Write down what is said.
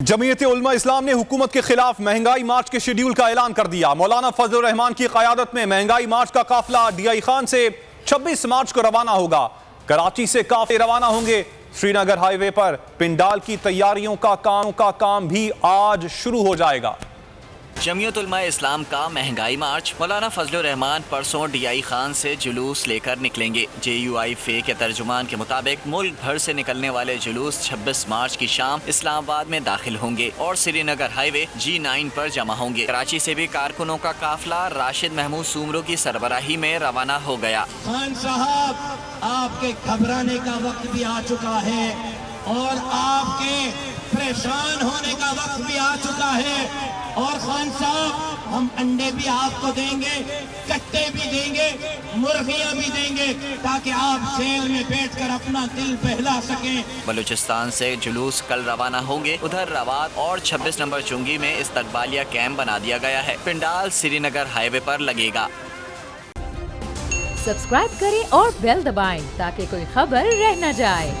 جمعیت علماء اسلام نے حکومت کے خلاف مہنگائی مارچ کے شیڈیول کا اعلان کر دیا۔ مولانا فضل الرحمان کی قیادت میں مہنگائی مارچ کا قافلہ ڈی آئی خان سے 26 مارچ کو روانہ ہوگا۔ کراچی سے قافلے روانہ ہوں گے۔ سری نگر ہائی وے پر پنڈال کی تیاریوں کا کام بھی آج شروع ہو جائے گا۔ جمعیت علماء اسلام کا مہنگائی مارچ مولانا فضل الرحمان پرسوں ڈی آئی خان سے جلوس لے کر نکلیں گے۔ جے یو آئی فے کے ترجمان کے مطابق ملک بھر سے نکلنے والے جلوس 26 مارچ کی شام اسلام آباد میں داخل ہوں گے اور سری نگر ہائی وے G9 پر جمع ہوں گے۔ کراچی سے بھی کارکنوں کا قافلہ راشد محمود سومرو کی سربراہی میں روانہ ہو گیا۔ خان صاحب، آپ کے گھبرانے کا وقت بھی آ چکا ہے اور آپ کے پریشان ہونے کا وقت بھی آ چکا ہے، اور خان صاحب ہم انڈے بھی آپ کو دیں گے، کٹے بھی دیں گے، مرغیاں بھی دیں گے، تاکہ آپ جیل میں بیٹھ کر اپنا دل بہلا سکیں۔ بلوچستان سے جلوس کل روانہ ہوں گے۔ ادھر روات اور 26 نمبر چنگی میں استقبالیہ کیمپ بنا دیا گیا ہے۔ پنڈال سری نگر ہائی وے پر لگے گا۔ سبسکرائب کریں اور بیل دبائیں تاکہ کوئی خبر رہ نہ جائے۔